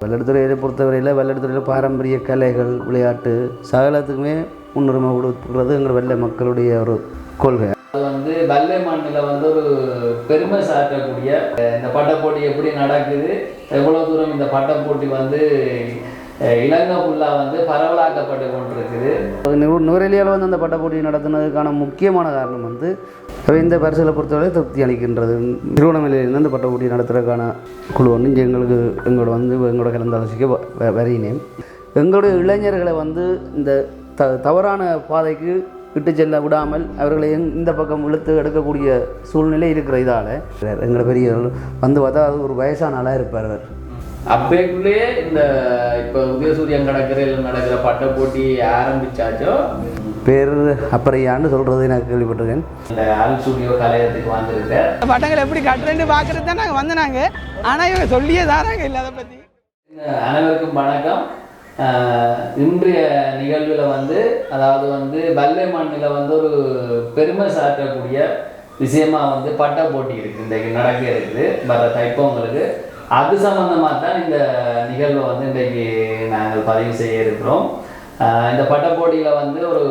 வெள்ளெடுத்துறையை பொறுத்தவரையில் வெள்ளெடுத்துறையில் பாரம்பரிய கலைகள் விளையாட்டு சகலத்துக்குமே முன்னுரிமை கொடுக்கிறது எங்கள் வெள்ளை மக்களுடைய ஒரு கொள்கை. அது வெள்ளை மண்ணில் ஒரு பெருமை சாட்டக்கூடிய இந்த பட்டப்போட்டி எப்படி நடக்குது, எவ்வளோ தூரம் இந்த பட்டப்போட்டி இலங்கை ஃபுல்லாக பரவலாக்கப்பட்டு கொண்டிருக்குது. நுவரெலியாவில் அந்த பட்டப்போட்டி நடத்துனதுக்கான முக்கியமான காரணம் இந்த பரிசலை பொறுத்தவரை திருப்தி அளிக்கின்றது. திருவண்ணாமலையிலேருந்து அந்த பட்டப்போட்டி நடத்துறதுக்கான குழு ஒன்று எங்களோட கலந்தாலோசிக்க வரையினேன். எங்களுடைய இளைஞர்களை இந்த தவறான பாதைக்கு விட்டு செல்ல விடாமல் அவர்களை இந்த பக்கம் இழுத்து எடுக்கக்கூடிய சூழ்நிலை இருக்கிற இதால் எங்களை பெரியவர்கள் பார்த்தா அது ஒரு வயசான ஆளாக இருப்பார். அவர் அப்பேக்குள்ளேயே இந்த இப்போ உதயசூரியன் நடக்கிற பட்ட போட்டி ஆரம்பிச்சாச்சோ பேர் அப்பறையான்னு சொல்கிறது எனக்கு கேள்விப்பட்டிருக்கேன். இந்த ஆல் ஸ்டுடியோ கலையத்துக்கு வந்திருக்கேன். பட்டங்கள் எப்படி கட்டுறேன்னு பார்க்குறது தான் நாங்கள் வந்தாங்க. ஆனால் இவங்க சொல்லியே தாராங்க இல்லை அதை பற்றி. அனைவருக்கும் வணக்கம். இன்றைய நிகழ்வில் அதாவது வெள்ளை மண்ணில் ஒரு பெருமை சாட்டக்கூடிய விஷயமா பட்ட போட்டி இருக்குது, இன்றைக்கு நடக்க இருக்குது வர தைப்பவங்களுக்கு. அது சம்பந்தமாக தான் இந்த நிகழ்வை இன்றைக்கு நாங்கள் பதிவு செய்ய இருக்கிறோம். இந்த பட்ட போட்டியில் ஒரு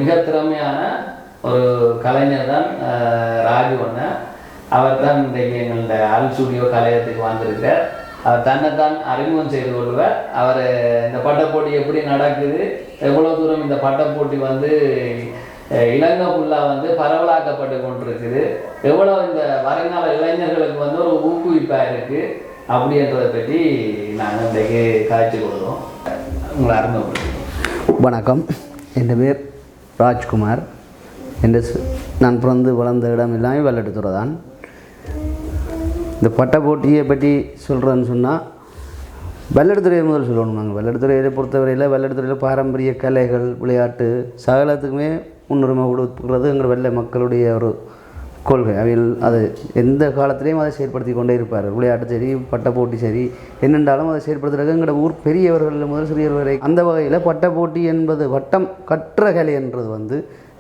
மிக திறமையான ஒரு கலைஞர் தான் ராஜுவண்ணன். அவர் தான் இன்றைக்கு எங்களோட ஆல் ஸ்டுடியோ கலையத்துக்கு வந்திருக்கார். அவர் தன்னைத்தான் அறிமுகம் செய்து கொள்வார். அவர் இந்த பட்டப்போட்டி எப்படி நடக்குது, எவ்வளோ தூரம் இந்த பட்டப்போட்டி இலங்கை ஃபுல்லாக பரவலாக்கப்பட்டு கொண்டிருக்குது, எவ்வளோ இந்த வருங்கால இளைஞர்களுக்கு ஒரு ஊக்குவிப்பாக இருக்குது அப்படின்றதை பற்றி நாங்கள் இன்றைக்கு காய்ச்சி கொள்வோம். உங்களை அறிமுகப்படுத்துவோம். வணக்கம், என் பேர் ராஜ்குமார். நான் பிறந்து வளர்ந்த இடம் எல்லாமே வெள்ளெடுத்துறை தான். இந்த பட்டை போட்டியை பற்றி சொல்கிறேன்னு சொன்னால் வெள்ளெடுத்துறையை முதல் சொல்லணும். நாங்கள் வெள்ளெடுத்துறையை பொறுத்தவரையில் வெள்ளெடுத்துறையில் பாரம்பரிய கலைகள் விளையாட்டு சகலத்துக்குமே முன்னுரிமை கொடுக்கிறது எங்கள் வெள்ளை மக்களுடைய ஒரு கொள்கை. அவையில் அது எந்த காலத்திலையும் அதை செயற்படுத்தி கொண்டே இருப்பார். விளையாட்டு சரி, பட்டை போட்டி சரி, என்னென்றாலும் அதை செயற்படுத்துறது எங்களோட ஊர் பெரியவர்கள் முதல் சிறியவர் வரை. அந்த வகையில் பட்டை போட்டி என்பது பட்டம் கற்ற கலை என்றது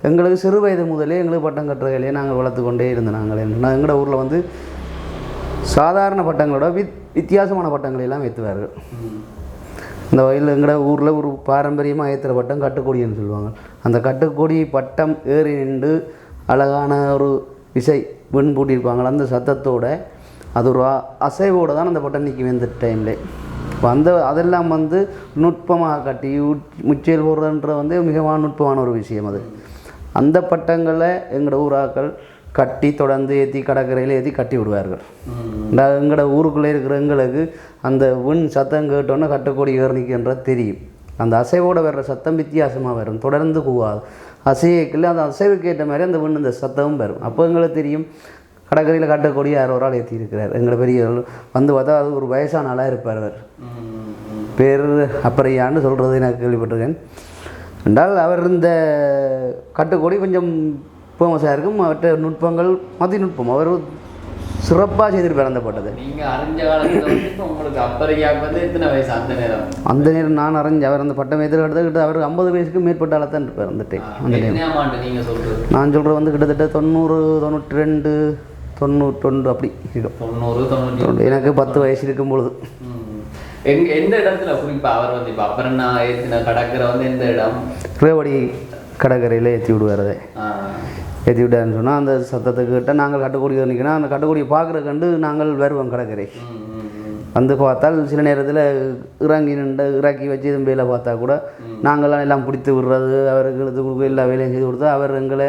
எங்களுக்கு சிறு வயது முதலே எங்களுக்கு பட்டம் கற்ற கலையை நாங்கள் வளர்த்து கொண்டே இருந்தோம். நாங்கள் எங்களோட ஊரில் சாதாரண பட்டங்களோட வித்தியாசமான பட்டங்களை எல்லாம் ஏற்றுவார்கள். இந்த வகையில் எங்களோட ஊரில் ஒரு பாரம்பரியமாக ஏற்றுற பட்டம் கட்டுக்கொடின்னு சொல்லுவாங்க. அந்த கட்டுக்கொடி பட்டம் ஏறி நின்று அழகான ஒரு இசை வெண் பூட்டியிருப்பாங்க. அந்த சத்தத்தோடு அது ஒரு அசைவோடு தான் அந்த பட்டம் நிற்கும் இந்த டைமில். அதெல்லாம் நுட்பமாக கட்டி முச்செயல் போடுறதுன்ற மிகவும் நுட்பமான ஒரு விஷயம். அந்த பட்டங்களை எங்களோட ஊராக்கள் கட்டி தொடர்ந்து ஏற்றி கடற்கரையில் ஏற்றி கட்டி விடுவார்கள். எங்களோட ஊருக்குள்ளே இருக்கிற எங்களுக்கு அந்த விண் சத்தம் கேட்டோன்னே கட்டுக்கொடி ஏறினிக்குன்றது தெரியும். அந்த அசைவோடு வர்ற சத்தம் வித்தியாசமாக வரும், தொடர்ந்து கூவாது. அசைவுக்குள்ள அந்த அசைவுக்கு ஏற்ற மாதிரி அந்த விண் இந்த சத்தமும் வரும். அப்போ எங்களுக்கு தெரியும் கடற்கரையில் கட்டுக்கொடி யார் ஒரு ஆள் ஏற்றி இருக்கிறார். எங்களை பெரியவர்கள் பார்த்தா அது ஒரு வயசான ஆளாக இருப்பார். அவர் பேர் அப்பறையான்னு சொல்கிறது எனக்கு கேள்விப்பட்டிருக்கேன். என்றால் அவர் இந்த கட்டுக்கொடி கொஞ்சம் ஃபேமஸாக இருக்கும். அவற்ற நுட்பங்கள் மதிநுட்பம் அவர் சிறப்பாக செய்திருப்பார். அந்த பட்டத்தை நீங்கள் அறிஞ்ச காலத்தில் உங்களுக்கு அப்பறையாக எத்தனை வயசு அந்த நேரம் நான் அறிஞ்ச அவர் அந்த பட்டம் எதிர்கிட்ட அவர் 50 வயசுக்கு மேற்பட்ட ஆளத்தான் இருப்பார். அந்த டைம் நீங்கள் சொல்கிறது நான் சொல்கிறது கிட்டத்தட்ட 90, 92, 91 அப்படி இருக்கும். 90, 90 எனக்கு 10 வயசு இருக்கும் பொழுது. எந்த இடத்துல குறிப்பாக அவர் இப்போ அப்புறம் நான் ஏற்றின கடற்கரை எந்த இடம்? ரேவடி கடற்கரையில் ஏற்றி விடுவார். அதை ஏற்றி விட்டாருன்னு சொன்னால் அந்த சத்தத்தை கேட்டால் நாங்கள் கட்டுக்கொடி நிற்கணும். அந்த கட்டுக்கொடியை பார்க்குற கண்டு நாங்கள் வருவோம் கடற்கரை. பார்த்தால் சில நேரத்தில் இறக்கி வச்சு வேலை பார்த்தா கூட நாங்கள்லாம் எல்லாம் பிடித்து விடுறது, அவருக்கு எடுத்து கொடுக்க எல்லா வேலையும் செய்து கொடுத்தா அவர் எங்களை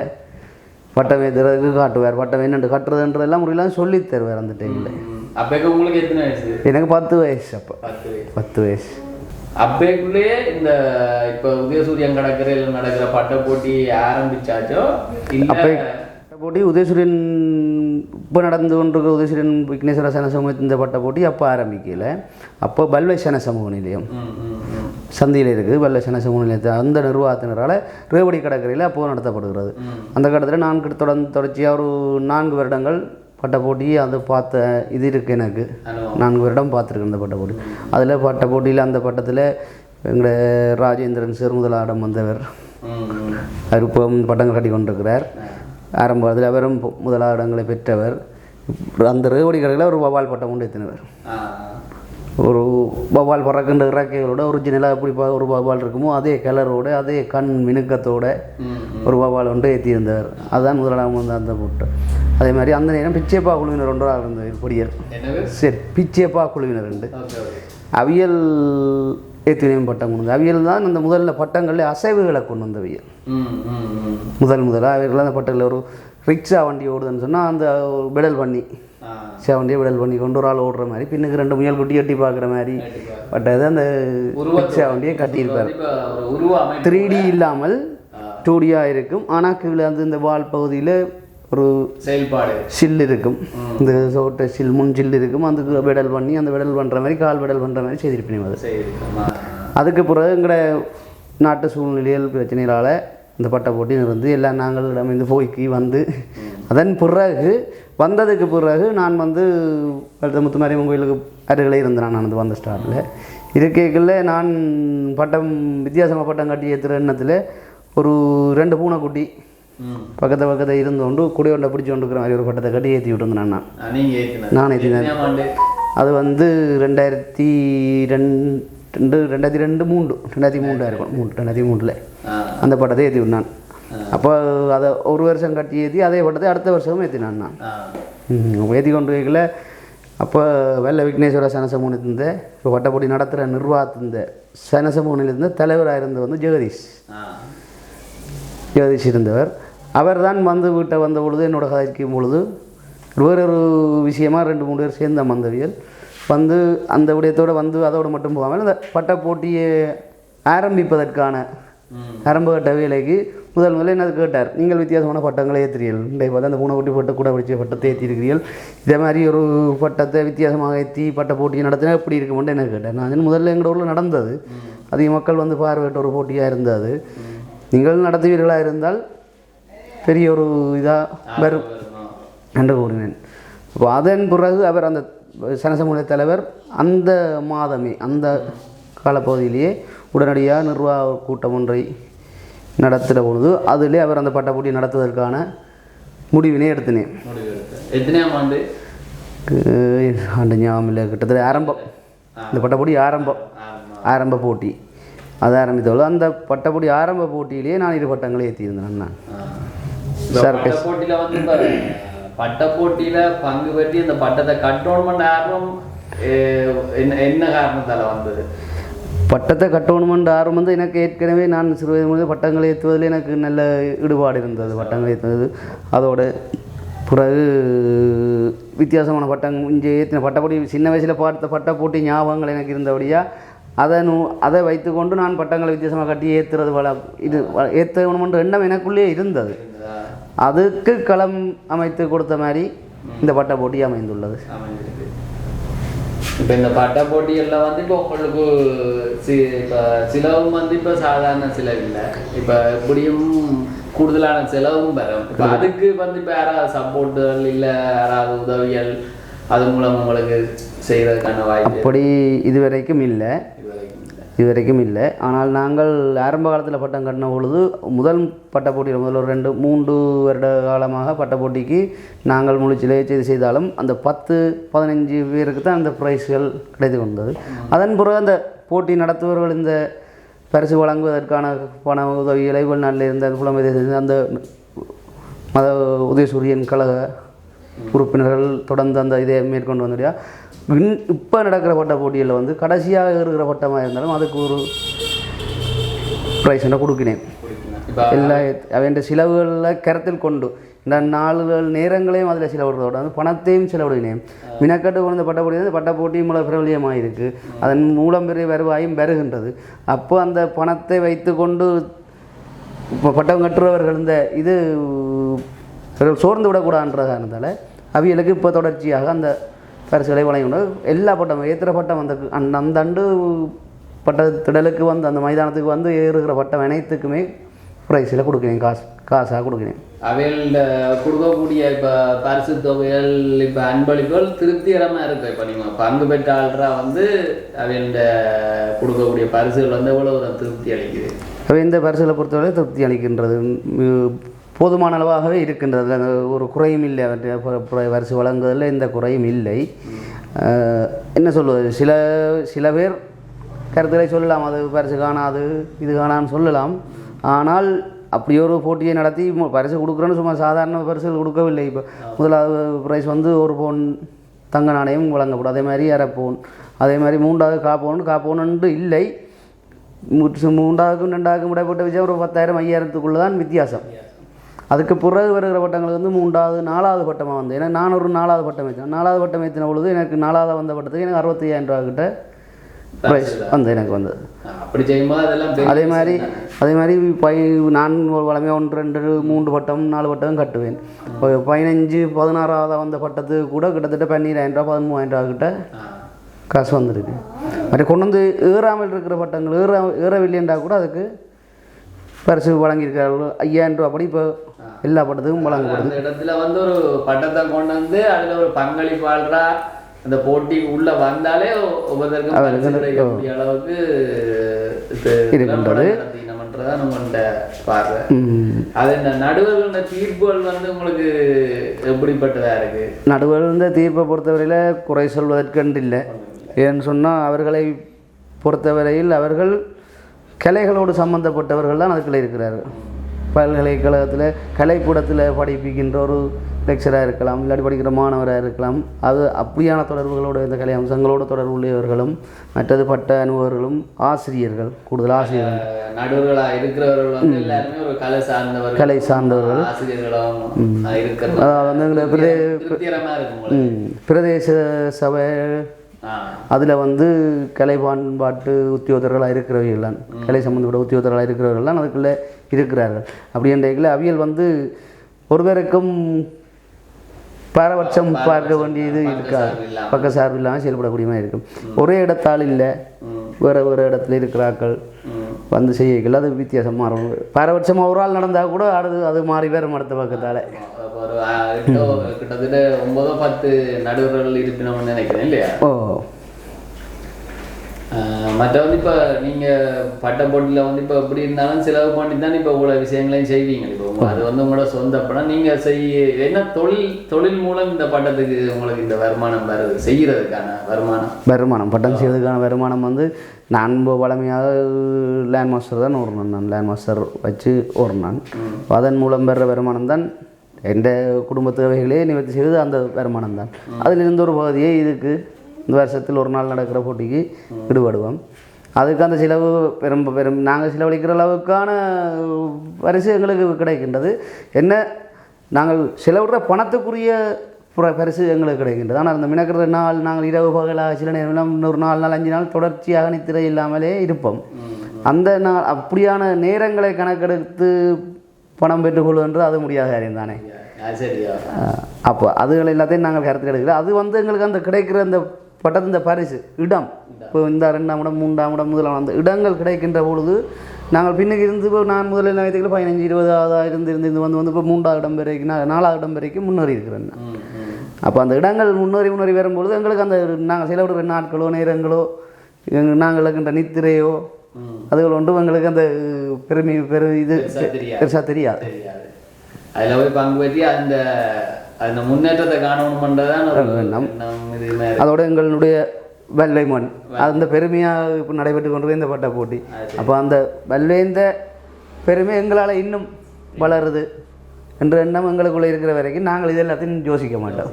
பட்டம் ஏற்றுறதுக்கு காட்டுவார். பட்டம் என்னென்று கட்டுறதுன்றதெல்லாம் முறையெல்லாம் சொல்லி தருவார். அந்த டைமில் அப்போ உங்களுக்கு எத்தனை வயசு? எனக்கு 10 வயசு. அப்போ 10 வயசு. அப்பேக்குள்ளேயே இந்த இப்போ உதயசூரியன் நடக்கிற பட்ட போட்டி ஆரம்பிச்சாச்சோ? அப்போ போட்டி உதயசூரியன் இப்போ நடந்து கொண்டிருக்கிற உதயசூரியன் விக்னேஸ்வர சன சமூக இந்த பட்ட போட்டி அப்போ ஆரம்பிக்கல. அப்போ பல்வை சன சமூக நிலையம் சந்தியில் இருக்குது. பல்வை சன சமூக நிலையத்தை அந்த நிர்வாகத்தினரால் ரேவடி கடற்கரையில் அப்போது நடத்தப்படுகிறது. அந்த கட்டத்தில் நான் தொடர்ச்சியாக ஒரு 4 வருடங்கள் பட்ட போட்டி அது பார்த்த இது இருக்குது. எனக்கு 4 வருடம் பார்த்துருக்கேன் அந்த பட்ட போட்டி. அதில் பட்ட போட்டியில் அந்த பட்டத்தில் எங்களோட ராஜேந்திரன் சிறுமுதலாடம் வந்தவர். அவர் இப்போ பட்டங்கள் கட்டி கொண்டிருக்கிறார். ஆரம்பத்தில் அவரும் முதலாடங்களை பெற்றவர். அந்த ரேவடி கடையில் ஒரு வவால் பட்டம் கொண்டு ஏற்றினவர். ஒரு வவ்வால் பறக்கின்ற இறக்கைகளோட ஒரிஜினலாக எப்படி ஒரு வவ்வால் இருக்குமோ அதே கலரோடு அதே கண் மினுக்கத்தோடு ஒரு வவ்வால் ஒன்று ஏற்றியிருந்தார். அதுதான் முதலாம் வந்து அந்த போட்டு. அதே மாதிரி அந்த நேரம் பிச்சைப்பா குழுவினர் ஒன்றாக இருந்தது பொடியல். சரி, பிச்சைப்பா குழுவினர் உண்டு. அவியல் ஏற்றினையும் பட்டம் கொண்டு வந்து அவியல் தான் அந்த முதல்ல பட்டங்களில் அசைவுகளை கொண்டு வந்தவியல். முதலாக அவர்கள் அந்த பட்டங்களில் ஒரு ரிக்ஷா வண்டி ஓடுதுன்னு சொன்னால் அந்த பெடல் பண்ணி ரிக்ஷா வண்டியை பெடல் பண்ணி கொண்டு ஒரு ஆள் ஓடுற மாதிரி பின்னுக்கு 2 முயல் குட்டி கட்டி பார்க்குற மாதிரி பட்டது அந்த ரிக்ஷா வண்டியை கட்டியிருப்பார். 3D இல்லாமல் 2Dயாக இருக்கும். ஆனால் கீழே வந்து இந்த வால் பகுதியில் ஒரு செயல்பாடு சில் இருக்கும். இந்த சோட்டை சில் முன் சில் இருக்கும். அதுக்கு பெடல் பண்ணி அந்த பெடல் பண்ணுற மாதிரி கால் பெடல் பண்ணுற மாதிரி செய்திருப்பேன். அது அதுக்கு பிறகு எங்களோட நாட்டு சூழ்நிலையில் பிரச்சனைகளால் இந்த பட்டை போட்டி இருந்து எல்லாம் நாங்கள் இந்த போய்க்கு வந்து அதன் பிறகு வந்ததுக்கு பிறகு நான் வந்து முத்துமாரியம்மன் கோயிலுக்கு அருகில் இருந்தேன். நான் வந்து வந்த ஸ்டார்ட்டில் இருக்கைகளில் நான் பட்டம் வித்தியாசமாக பட்டம் கட்டி ஏற்றுற எண்ணத்தில் ஒரு 2 பூனைக்குட்டி பக்கத்தை இருந்தோண்டு குடையொண்டை பிடிச்சி கொண்டுக்கிற மாதிரி ஒரு பட்டத்தை கட்டி ஏற்றி விட்டுருந்தேன். நான் ஏற்றினேன். அது வந்து 2002 இருக்கும். 2003 அந்த பட்டத்தை ஏற்றி விட்டான். அப்போ அதை ஒரு வருஷம் கட்டி ஏற்றி அதே பட்டத்தை அடுத்த வருஷமும் ஏற்றினான். நான் ஏற்றி கொண்டு வைக்கல. அப்போ வெள்ள விக்னேஸ்வர சனசமூகத்திருந்த இப்போ பட்டப்போட்டி நடத்துகிற நிர்வாகத்திருந்த சனசமூகனிலிருந்த தலைவராக இருந்த வந்து ஜெகதீஷ் இருந்தவர். அவர் தான் வந்து வீட்டை வந்த பொழுது என்னோட கதைக்கும் பொழுது வேறொரு விஷயமாக 2-3 பேர் சேர்ந்த மந்தவியல் வந்து அந்த விடயத்தோடு வந்து அதோடு மட்டும் போகாமல் அந்த பட்ட போட்டியை ஆரம்பிப்பதற்கான ஆரம்பகட்ட வேலைக்கு முதல்ல என்ன கேட்டார், நீங்கள் வித்தியாசமான பட்டங்களை ஏற்றுறீர்கள். இன்றைக்கு பார்த்து அந்த பூனைக்குட்டி பட்ட கூட பிடிச்ச பட்டத்தை ஏற்றிருக்கிறீர்கள். இதே மாதிரி ஒரு பட்டத்தை வித்தியாசமாக ஏற்றி பட்ட போட்டியை நடத்தினா எப்படி இருக்குமென்று என்ன கேட்டார். நான் முதல்ல எங்களோட ஊரில் நடந்தது அதிக மக்கள் வந்து பார்வையிட்ட ஒரு போட்டியாக இருந்தது. நீங்கள் நடத்துவீர்களாக இருந்தால் பெரிய ஒரு இதாக வரும் என்று கூறினேன். அப்போ அதன் பிறகு அவர் அந்த சனசமூக தலைவர் அந்த மாதமே அந்த காலப்பகுதியிலேயே உடனடியாக நிர்வாக கூட்டம் ஒன்றை நடத்துகிற பொழுது அதிலே அவர் அந்த பட்டப்போட்டி நடத்துவதற்கான முடிவினை எடுத்தினேன். ஆண்டு ஞாபகம் இல்லை, கிட்டத்தட்ட ஆரம்பம் இந்த பட்டப்போட்டி ஆரம்ப போட்டி அது ஆரம்பித்தவளோ அந்த பட்டப்போட்டி ஆரம்ப போட்டியிலேயே நான் 2 பட்டங்களை ஏற்றியிருந்தேன். நான் பட்ட போட்டியில் பங்கு பெற்றி இந்த பட்டத்தை கட்டணுமென்ற ஆர்வம் என்ன காரணத்தால் வந்தது? பட்டத்தை கட்டணுமென்ற ஆர்வம் வந்து எனக்கு ஏற்கனவே நான் சிறு வயது முதல் பட்டங்களை ஏற்றுவதில் எனக்கு நல்ல ஈடுபாடு இருந்தது. பட்டங்களை ஏற்றுவது அதோட பிறகு வித்தியாசமான பட்டம் இங்கே ஏற்றின பட்டப்போட்டி சின்ன வயசில் பார்த்த பட்ட போட்டி ஞாபகங்கள் எனக்கு இருந்தபடியாக அதை வைத்துக்கொண்டு நான் பட்டங்களை வித்தியாசமாக கட்டி ஏற்றுறது ஏற்றணுமென்ற எண்ணம் எனக்குள்ளே இருந்தது. அதுக்கு களம் அமைத்து கொடுத்த மாதிரி இந்த பட்ட போட்டி அமைந்துள்ளது. இப்போ இந்த பட்ட போட்டிகளில் வந்து இப்போ உங்களுக்கு இப்போ செலவும் வந்து இப்போ சாதாரண செலவு இல்லை, இப்போ எப்படியும் கூடுதலான செலவும் வரும். இப்போ அதுக்கு வந்து இப்போ யாராவது சப்போர்ட்டுகள் இல்லை யாராவது உதவிகள் அது மூலம் உங்களுக்கு செய்வதற்கான வாய்ப்பு அப்படி இதுவரைக்கும் இல்லை. ஆனால் நாங்கள் ஆரம்ப காலத்தில் பட்டம் கட்டின பொழுது முதல் பட்ட போட்டியில் முதல் ஒரு 2-3 வருட காலமாக பட்ட போட்டிக்கு நாங்கள் முழுச்சிலே செய்தாலும் அந்த 10-15 பேருக்கு தான் அந்த ப்ரைஸ்கள் கிடைத்து கொண்டது. அதன் பிறகு அந்த போட்டி நடத்துபவர்கள் இந்த பரிசு வழங்குவதற்கான பண உதவிகளை வெளிநாட்டில் இருந்த புலம்பெயர்ந்த அந்த மத உதயசூரியன் கழக உறுப்பினர்கள் தொடர்ந்து அந்த இதை மேற்கொண்டு வந்துடியா. இப்போ நடக்கிற பட்ட போட்டியில் வந்து கடைசியாக இருக்கிற பட்டமாக இருந்தாலும் அதுக்கு ஒரு ப்ரைஸ் கொடுக்கினேன். எல்லா அவன் செலவுகளில் கருத்தில் கொண்டு இந்த நாளுகள் நேரங்களையும் அதில் செலவிடுறதோட வந்து பணத்தையும் செலவிடுகினேன். மினக்கட்டு கொண்ட பட்ட போட்டி வந்து பட்ட போட்டி மூலம் பிரபலியமாக இருக்குது. அதன் மூலம் பெரிய வருவாயும் பெறுகின்றது. அப்போ அந்த பணத்தை வைத்து கொண்டு இப்போ பட்டம் கட்டுறவர்கள் இந்த இது சோர்ந்து விடக்கூடாதுன்ற காரணத்தால் அவியலுக்கு இப்போ தொடர்ச்சியாக அந்த பரிசுகளை வழங்கி எல்லா பட்டம் ஏற்றுற பட்டம் அந்த ஆண்டு பட்ட திடலுக்கு வந்து அந்த மைதானத்துக்கு வந்து ஏறுகிற பட்டம் அனைத்துக்குமே ப்ரைஸில் கொடுக்குறேன், காசாக கொடுக்குறேன். அவையில் கொடுக்கக்கூடிய இப்போ பரிசு தொகைகள் இப்போ அன்பளிப்புகள் திருப்திகரமாக இருக்குது. இப்போ நீங்கள் பங்கு பெற்ற ஆள்றா வந்து அவையில் கொடுக்கக்கூடிய பரிசுகள் வந்து எவ்வளோ திருப்தி அளிக்குது? அவை இந்த பரிசுகளை பொறுத்தவரை திருப்தி அளிக்கின்றது, போதுமான அளவாகவே இருக்கின்றது. அந்த ஒரு குறையும் இல்லை, பரிசு வழங்குவதில் எந்த குறையும் இல்லை. என்ன சொல்வது, சில பேர் கருத்துக்களை சொல்லலாம், அது பரிசு காணாது இது காணான்னு சொல்லலாம். ஆனால் அப்படி ஒரு போட்டியை நடத்தி பரிசு கொடுக்குறேன்னு சும்மா சாதாரண பரிசுகள் கொடுக்கவில்லை. இப்போ முதலாவது ப்ரைஸ் வந்து 1 பவுன் தங்க நாணயம் வழங்கப்படும், அதே மாதிரி 1/2 பவுன், அதே மாதிரி 3வது காப்பவுன்னு இல்லை. 3வது 2வது விடைப்பட்ட விஷயம் ஒரு 10,000 5,000த்துக்குள்ளே தான் வித்தியாசம். அதுக்கு பிறகு வருகிற பட்டங்களுக்கு வந்து 3வது 4வது பட்டமாக வந்து, ஏன்னா நான் ஒரு 4வது பட்டம் ஏற்றினேன். 4வது பட்டம் ஏற்றின பொழுது எனக்கு 4வது வந்த பட்டத்துக்கு எனக்கு 65,000 ரூபா கிட்ட ப்ரைஸ் வந்து எனக்கு வந்தது. அப்படி செய்யும்போது அதெல்லாம் அதே மாதிரி நான் வளமையாக 1 2 3 பட்டம் 4 பட்டம் கட்டுவேன். 15 16வது வந்த பட்டத்துக்கு கூட கிட்டத்தட்ட 12,000 ரூபா 13,000 ரூபா கிட்ட காசு வந்துருக்கு. மற்ற கொண்டு வந்து ஏறாமல் இருக்கிற பட்டங்கள் ஏறவில்லைன்றா கூட அதுக்கு பரிசு வழங்கியிருக்கார்கள் 5,000 ரூபா படி இப்போ எல்லா பட்டத்துக்கும் வழங்கப்படுது. அந்த இடத்துல வந்து ஒரு பட்டத்தை கொண்டு வந்து அதில் ஒரு பங்களிப்பாளரா அந்த போட்டிக்கு உள்ள வந்தாலே ஒவ்வொருத்தருக்கும் அளவுக்கு இருக்கின்றது. நம்மகிட்ட பார்வை அது இந்த நடுவர்கள் தீர்ப்புகள் வந்து உங்களுக்கு எப்படிப்பட்டதா இருக்கு? நடுவர்கள் தீர்ப்பை பொறுத்தவரையில் குறை சொல்வதற்கென்று இல்லை. ஏன்னு சொன்னால் அவர்களை பொறுத்தவரையில் அவர்கள் கலைகளோடு சம்பந்தப்பட்டவர்கள் தான் அதுக்குள்ளே இருக்கிறார்கள். பல்கலைக்கழகத்தில் கலைக்கூடத்தில் படிப்பிக்கின்ற ஒரு லெக்சராக இருக்கலாம், இல்லாட்டி படிக்கிற மாணவராக இருக்கலாம். அது அப்படியான தொடர்புகளோடு இந்த கலை அம்சங்களோடு தொடர்பு உள்ளவர்களும் மற்றது பட்ட அனுபவர்களும் ஆசிரியர்கள், கூடுதல் ஆசிரியர்கள் நடுவர்களாக இருக்கிறவர்கள் வந்து எல்லாருமே ஒரு கலை சார்ந்தவர்கள் ஆசிரியர்களும் பிரதேச சபை அதில் வந்து கலை பண்பாட்டு உத்தியோகர்களாக இருக்கிறவர்கள் தான், கலை சம்பந்தப்பட்ட உத்தியோகர்களாக இருக்கிறவர்கள் தான் அதுக்குள்ளே இருக்கிறார்கள். அப்படி என்ற அவியல் வந்து ஒருவருக்கும் பாரபட்சம் பார்க்க வேண்டியது இருக்காது, பக்க சார்பு இல்லாமல் செயல்படக்கூடியமாக இருக்கும். ஒரே இடத்தால் இல்லை, வேறு இடத்துல இருக்கிறார்கள் வந்து செய்யல, அது வித்தியாசம் மாறும். பாரபட்சமாக ஒரு ஆள் நடந்தால் கூட அது மாறி வேறு மடத்த பக்கத்தால் கிட்டத்தட்ட 9-10 நடுவர்கள் இருப்பினோம்னு நினைக்கிறேன் இல்லையா? மற்ற வந்து இப்போ நீங்கள் பட்ட போட்டியில் வந்து இப்போ எப்படி இருந்தாலும் செலவு பண்ணி தான் இப்போ இவ்வளோ விஷயங்களையும் செய்வீங்க. இப்போ அது வந்து உங்களோட சொந்த படம், நீங்கள் என்ன தொழில் மூலம் இந்த பட்டத்துக்கு உங்களுக்கு இந்த வருமானம் வருது, செய்கிறதுக்கான வருமானம் பட்டம் செய்வதற்கான வருமானம் வந்து நான் வளமையாக லேண்ட் மாஸ்டர் தான் ஓடுனேன். நான் லேண்ட் மாஸ்டர் வச்சு ஓடுனான். அதன் மூலம் பெற வருமானம் தான் எந்த குடும்ப தேவைகளே நிவர்த்தி செய்வது அந்த வருமானம் தான். அதிலிருந்து ஒரு பகுதியே இதுக்கு இந்த வருஷத்தில் ஒரு நாள் நடக்கிற போட்டிக்கு ஈடுபடுவோம். அதுக்கு அந்த செலவு பெரும் நாங்கள் செலவழிக்கிற அளவுக்கான பரிசு எங்களுக்கு கிடைக்கின்றது. என்ன நாங்கள் செலவிடுற பணத்துக்குரிய பரிசு எங்களுக்கு கிடைக்கின்றது. ஆனால் அந்த மினக்கிற நாள் நாங்கள் இரவு பகலாக சில நேரம் இன்னொரு 4 நாள் 5 நாள் தொடர்ச்சியாக நித்திரை இல்லாமலே இருப்போம். அந்த நாள் அப்படியான நேரங்களை கணக்கெடுத்து பணம் பெற்றுக்கொள்வது அது முடியாத காரியம் தானே. அப்போ அதுகள் எல்லாத்தையும் நாங்கள் கருத்து எடுக்கிறோம். அது வந்து எங்களுக்கு அந்த கிடைக்கிற அந்த பட்டத்து இந்த பரிசு இடம், இப்போ இந்த 2ஆம் இடம் 3ஆம் இடம் 1ஆம் அந்த இடங்கள் கிடைக்கின்ற பொழுது நாங்கள் பின்னுக்கு இருந்து இப்போ நான் முதலில் நிலையத்துக்கு 15-20 இருந்து வந்து இப்போ 3ஆவது இடம் வரைக்கும் 4ஆவது இடம் வரைக்கும் முன்னேறி இருக்கிறேன். அப்போ அந்த இடங்கள் முன்னேறி வரும்பொழுது எங்களுக்கு அந்த நாங்கள் செலவிடுற நாட்களோ நேரங்களோ நாங்கள் இருக்கின்ற நித்திரையோ அதுகள் ஒன்றும் எங்களுக்கு அந்த இது பெருசாக தெரியாது. அதில் போய் பங்கு பற்றி அந்த முன்னேற்றத்தை காணணும்ன்றதான் அதோட எங்களுடைய வெள்ளை மண் அந்த பெருமையாக இப்போ நடைபெற்று கொண்டு இந்த பட்ட போட்டி. அப்போ அந்த வெள்ளைந்த பெருமை எங்களால் இன்னும் வளருது என்ற எண்ணம் எங்களுக்குள்ளே இருக்கிற வரைக்கும் நாங்கள் இது எல்லாத்தையும் யோசிக்க மாட்டோம்.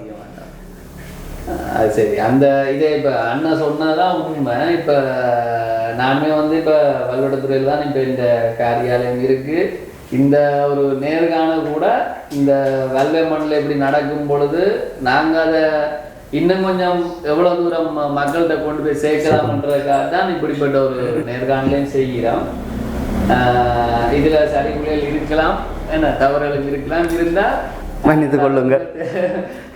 அது சரி. அந்த இதே இப்போ அண்ணன் சொன்னதான் உண்மை. இப்போ நானுமே வந்து இப்போ வல்வடத்துறையில் தான் இப்போ இந்த காரியாலயம் இருக்குது. இந்த ஒரு நேர்காணல் கூட இந்த வெள்ளை மண்ணில் எப்படி நடக்கும் பொழுது நாங்கள் அதை இன்னும் கொஞ்சம் எவ்வளோ தூரம் மக்கள்கிட்ட கொண்டு போய் சேர்க்கலாம்ன்றதுக்காக தான் இப்படிப்பட்ட ஒரு நேர்காணலையும் செய்கிறோம். இதில் சரிகுறைகள் இருக்கலாம், என்ன தவறுகள் இருக்கலாம், இருந்தால் மன்னித்து கொள்ளுங்க,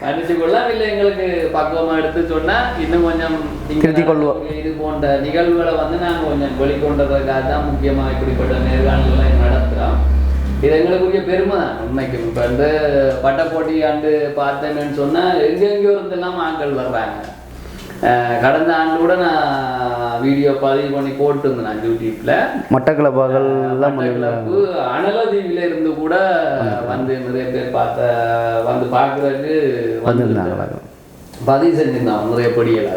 மன்னித்து கொள்ளலாம். இல்லை எங்களுக்கு பக்குவமாக எடுத்து சொன்னால் இன்னும் கொஞ்சம் திருத்திக் கொள்வோம். இது போன்ற நிகழ்வுகளை வந்து நாங்கள் கொஞ்சம் வெளிக்கொண்டதுக்காக தான் முக்கியமாக இப்படிப்பட்ட நேர்காணல்களை நடத்துகிறோம். இது எங்களுக்குரிய பெருமை தான் உண்மைக்கு. இப்போ வந்து பட்ட போட்டி ஆண்டு பார்த்தேன்னு சொன்னால் எங்கெங்கேயோ இருந்தெல்லாம் ஆட்கள் வர்றாங்க. கடந்த ஆண்டு கூட நான் வீடியோ பதிவு பண்ணி போட்டுருந்தேன் நான் யூடியூப்ல. மட்டக்களப்பு அனலதீவில இருந்து கூட வந்து நிறைய பேர் வந்து பார்க்கறதுக்கு வந்துருந்தாங்க. பதிவு செஞ்சிருந்தாங்க நிறைய பொடிகள்.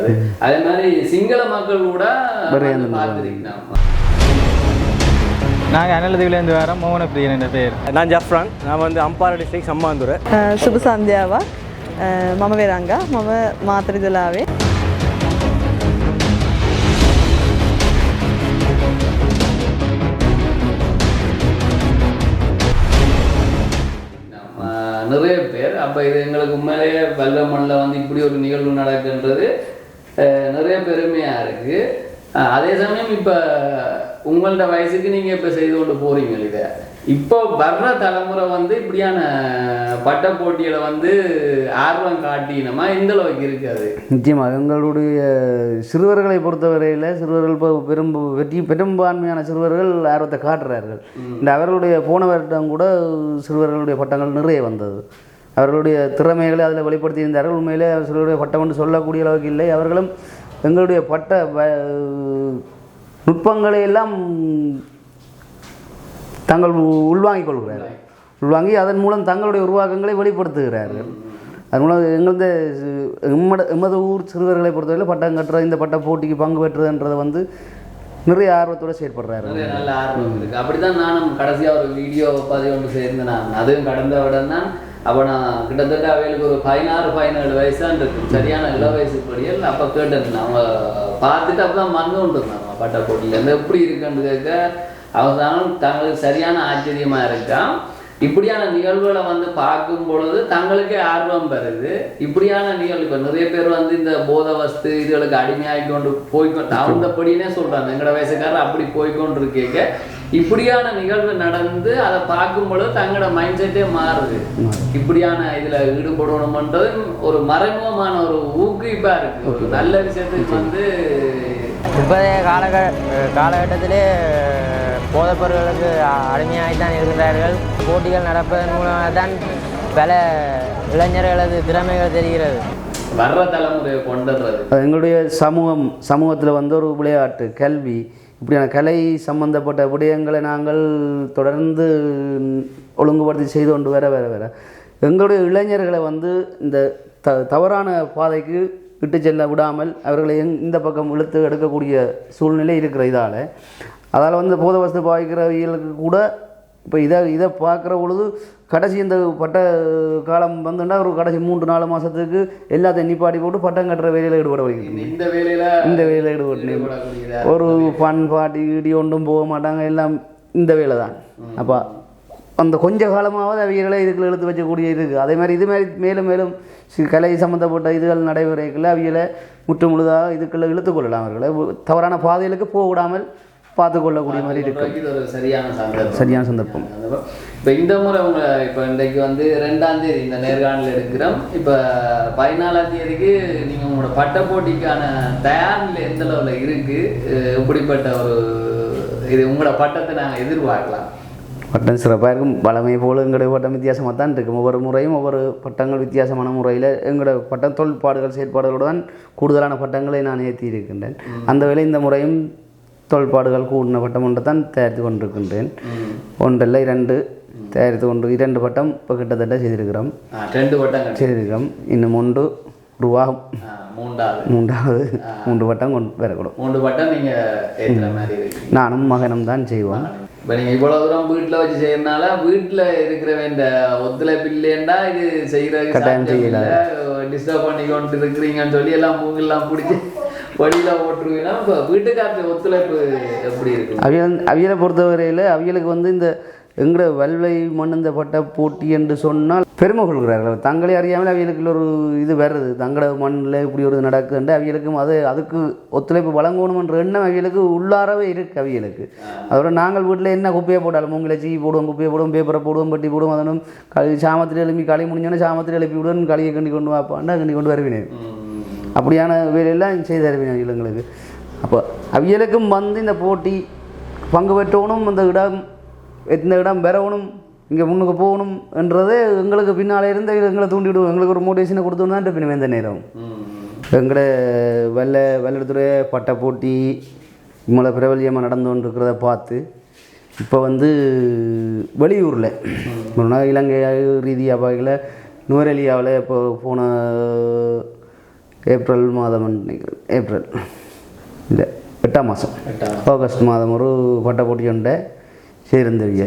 அதே மாதிரி சிங்கள மக்கள் கூட பார்த்துருக்கோம். நாங்கள் அனலதீவிலேருந்து வரோம். மோகன பிரியன் என்ற பேர். நான் ஜஃப்ரான். நான் வந்து අම්පාර ඩිස්ට්‍රික් සම්මාන්දුර. සුබ සන්ධ්‍යාවක්. මම වෙරංගා. මම මාතරිදලාවේ. நிறைய பேர் அப்போ இது எங்களுக்கு உண்மையிலேயே வெள்ளமண்ணில் வந்து இப்படி ஒரு நிகழ்வு நடக்குன்றது நிறைய பெருமையாக இருக்குது. அதே சமயம் இப்போ உங்கள்ட வயசுக்கு நீங்கள் இப்போ செய்து கொண்டு போகிறீங்க இதை. இப்போ வர்ற தலைமுறை வந்து இப்படியான பட்ட போட்டிகளை வந்து ஆர்வம் காட்டினமா எந்த அளவுக்கு இருக்காது? நிச்சயமாக எங்களுடைய சிறுவர்களை பொறுத்தவரையில் சிறுவர்கள் இப்போ பெரும்பான்மையான சிறுவர்கள் ஆர்வத்தை காட்டுறார்கள். இந்த அவர்களுடைய போன வருடம் கூட சிறுவர்களுடைய பட்டங்கள் நிறைய வந்தது. அவர்களுடைய திறமைகளை அதில் வெளிப்படுத்தியிருந்தார்கள். உண்மையிலே சிறுவருடைய பட்டம் என்று சொல்லக்கூடிய அளவுக்கு இல்லை. அவர்களும் எங்களுடைய பட்ட நுட்பங்களை எல்லாம் தாங்கள் உள்வாங்கிக் கொள்கிறார்கள். உள்வாங்கி அதன் மூலம் தங்களுடைய உருவாக்கங்களை வெளிப்படுத்துகிறார்கள். அதன் மூலம் எங்களது எமது ஊர் சிறுவர்களை பொறுத்தவரையில் பட்டம் கட்டுற இந்த பட்ட போட்டிக்கு பங்கு பெற்றுன்றதை வந்து நிறைய ஆர்வத்தோடு செயற்படுறாரு. நல்ல ஆர்வம் இருக்குது. அப்படி தான் நானும் கடைசியாக ஒரு வீடியோ பதிவு ஒன்று சேர்ந்து நான் அதுவும் கடந்த விடம் தான். அப்போ நான் கிட்டத்தட்ட அவைகளுக்கு ஒரு 16-17 வயசாக இருக்கும். சரியான இள வயசு படியல். அப்போ கேட்டேன் அவங்க பார்த்துட்டு அப்போ தான் மறந்து கொண்டு இருந்தாங்க பட்ட போட்டியில் இந்த எப்படி இருக்குன்னு கேட்க அவசானம் தங்களுக்கு சரியான ஆச்சரியமாக இருக்கான். இப்படியான நிகழ்வுகளை வந்து பார்க்கும் பொழுது தங்களுக்கே ஆர்வம் பெறுது. இப்படியான நிகழ்வு இப்போ நிறைய பேர் வந்து இந்த போத வஸ்து இதுகளுக்கு அடிமையாகி கொண்டு போய்கொண்டு அவந்தப்படினே சொல்கிறாங்க. எங்களோட வயசுக்காரர் அப்படி போய்கொண்டு இருக்கேங்க. இப்படியான நிகழ்வு நடந்து அதை பார்க்கும் பொழுது தங்களோட மைண்ட் செட்டே மாறுது. இப்படியான இதில் ஈடுபடணும்ன்றது ஒரு மறைமுகமான ஒரு ஊக்குவிப்பாக இருக்குது. ஒரு நல்ல விஷயத்துக்கு வந்து இப்போதைய காலகட்டத்திலே போதைப்பொருட்களுக்கு அடிமையாகித்தான் இருக்கிறார்கள். போட்டிகள் நடப்பதன் மூலமாக தான் பல இளைஞர்களது திறமைகள் தெரிகிறது. வர்ற தலைமுறையை கொண்டுறது எங்களுடைய சமூகத்தில் வந்து ஒரு விளையாட்டு கல்வி இப்படியான கலை சம்பந்தப்பட்ட விடயங்களை நாங்கள் தொடர்ந்து ஒழுங்குபடுத்தி செய்து கொண்டு வர எங்களுடைய இளைஞர்களை வந்து இந்த தவறான பாதைக்கு விட்டு செல்ல விடாமல் அவர்களை இந்த பக்கம் இழுத்து எடுக்கக்கூடிய சூழ்நிலை இருக்கிற அதால் வந்து போத வசதி பாய்க்கிறவர்களுக்கு கூட இப்போ இதை பார்க்குற பொழுது கடைசி இந்த பட்ட காலம் வந்துன்னா ஒரு கடைசி 3-4 மாதத்துக்கு எல்லாத்தையும் நிப்பாட்டி போட்டு பட்டம் கட்டுற வேலையில் ஈடுபட வைக்கணும். இந்த வேலையில் ஈடுபட்டு ஒரு ஃபன் பாட்டி இடி ஒன்றும் போக மாட்டாங்க. எல்லாம் இந்த வேலை தான். அப்போ அந்த கொஞ்ச காலமாவது அவைகளை இதுக்குள்ள இழுத்து வச்சக்கூடிய இருக்குது. அதே மாதிரி இது மாதிரி மேலும் மேலும் கலை சம்மந்தப்பட்ட இதுகள் நடைமுறைகளை அவைகளை முற்று முழுதாக இதுக்குள்ளே இழுத்துக்கொள்ளலாம். அவர்களை தவறான பாதைகளுக்கு போக விடாமல் பார்த்துக்கொள்ளக்கூடிய மாதிரி இருக்குது. சரியான சந்தர்ப்பம். இப்போ இந்த முறை அவங்க இப்போ இன்றைக்கு வந்து 2ஆம் தேதி இந்த நேர்காணல் எடுக்கிறோம். இப்போ 14ஆம் தேதிக்கு நீங்கள் உங்களோட பட்ட போட்டிக்கான தயார் நிலை எந்த அளவில் இருக்குது? இப்படிப்பட்ட ஒரு இது உங்களோட பட்டத்தை நாங்கள் எதிர்பார்க்கலாம். பட்டம் சிறப்பாக இருக்கும். பலமை போல் எங்களுடைய பட்டம் வித்தியாசமாக தான் இருக்கும். ஒவ்வொரு முறையும் ஒவ்வொரு பட்டங்கள் வித்தியாசமான முறையில் எங்களோட பட்டம் தொழிற்பாடுகள் செயற்பாடுகளோடு தான் கூடுதலான பட்டங்களை நான் ஏற்றி இருக்கின்றேன். அந்த வேளை இந்த முறையும் தொழிற்பாடுகள் கூடின பட்டம் ஒன்று தான் தயாரித்து கொண்டிருக்கின்றேன். ஒன்றில் 2 தயாரித்து கொண்டு 2 பட்டம் இப்போ கிட்டத்தட்ட செய்திருக்கிறோம். 2 பட்டம் செய்திருக்கிறோம். இன்னும் 1 உருவாகும். 3 பட்டம் கொண்டு வரக்கூடும். 3 பட்டம் நீங்கள் ஏற்றுற மாதிரி இருக்கு. நானும் மகனும் தான் செய்வோம். இப்போ நீங்கள் இவ்வளோ தூரம் வீட்டில் வச்சு செய்யறதுனால வீட்டில் இருக்கிற வேண்ட ஒத்துழைப்பு இல்லைன்னா இது செய்கிற கட்டாயம் செய்யல டிஸ்டர்ப் பண்ணி கொண்டு இருக்கிறீங்கன்னு சொல்லி எல்லாம் மூங்கெல்லாம் பிடிச்சி வழியில் ஓட்டுருவீங்கன்னா இப்போ வீட்டுக்காரத்து ஒத்துழைப்பு எப்படி இருக்கு? அவியலை பொறுத்தவரையில் அவியலுக்கு வந்து இந்த எங்களோட வல்வை மண்ணந்த பட்ட போட்டி என்று சொன்னால் பெருமை கொள்கிறார்கள். தங்களே அறியாமல் அவியலுக்கு ஒரு இது வருது. தங்களோட மண்ணில் இப்படி ஒரு நடக்குதுண்டு அவியலுக்கும் அதுக்கு ஒத்துழைப்பு வழங்கணுமென்ற எண்ணம் அவியலுக்கு உள்ளாரவே இருக்குது. அவியலுக்கு அதோட நாங்கள் வீட்டில் என்ன குப்பையை போட்டாலும் மூங்கில சீ போடுவோம், குப்பையை போடுவோம், பேப்பரை போடுவோம், பட்டி போடுவோம். அதனும் சாமத்தில் எழுப்பி களி முடிஞ்சோன்னே சாமத்தில் எழுப்பி விடுவோம். களியை கண்டி கொண்டு வாப்பாண்டா கண்டி கொண்டு வருவினேன். அப்படியான வேலையெல்லாம் செய்து தருவினேன் அவியலுங்களுக்கு. அப்போ அவியலுக்கும் வந்து இந்த போட்டி பங்கு பெற்றவனும் இந்த இடம் பெறவணும், இங்கே முன்னுக்கு போகணும் என்றதே எங்களுக்கு பின்னால் இருந்து எங்களை தூண்டிவிடுவோம். எங்களுக்கு ஒரு மோட்டிவேஷனை கொடுத்தோன்னு தான் இருப்பினோம். எந்த நேரம் எங்களோட வெள்ளத்துறை பட்ட போட்டி இவ்வளோ பிரபல்யமாக நடந்து கொண்டு இருக்கிறத பார்த்து இப்போ வந்து வெளியூரில் இலங்கை ரீதியாக பார்க்கல நுவரெலியாவில் இப்போ போன ஏப்ரல் மாதம் நினைக்கிறேன், ஏப்ரல் இல்லை 8ஆம் மாதம், ஆகஸ்ட் மாதம் ஒரு பட்ட போட்டி உண்டை சேர்ந்தவிய.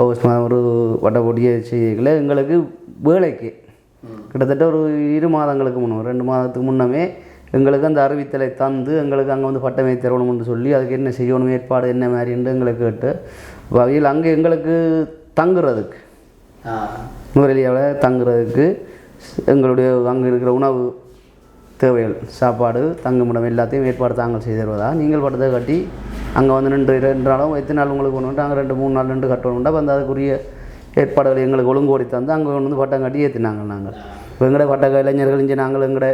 ஆகஸ்ட் மாதம் ஒரு பட்ட போட்டியை செய்யல எங்களுக்கு வேலைக்கு கிட்டத்தட்ட ஒரு 2 மாதங்களுக்கு முன்னே 2 மாதத்துக்கு முன்னமே எங்களுக்கு அந்த அறிவித்தலை தந்து எங்களுக்கு அங்கே வந்து பட்டமே தரணும்னு சொல்லி அதுக்கு என்ன செய்யணும் ஏற்பாடு என்ன மாதிரின்னு எங்களுக்கு கேட்டு அவையில் அங்கே எங்களுக்கு தங்குறதுக்கு நுவரெலியாவில் தங்குறதுக்கு எங்களுடைய அங்கே இருக்கிற உணவு தேவைகள் சாப்பாடு தங்குமிடம் எல்லாத்தையும் ஏற்பாடு தாங்கள் செய்து தருவதா நீங்கள் பட்டத்தை கட்டி அங்கே வந்து 2 நாளும் எத்தனை நாள் உங்களுக்கு கொண்டு வந்து அங்கே 2-3 நாள் 2 கட்டணும்னா அப்போ அந்த அதுக்குரிய ஏற்பாடுகள் எங்களுக்கு ஒழுங்கோடி தந்து அங்கே வந்து பட்டம் கட்டி ஏற்றினாங்க. நாங்கள் இப்போ எங்கட பட்ட கலைஞர்கள் இங்கே நாங்கள் எங்கட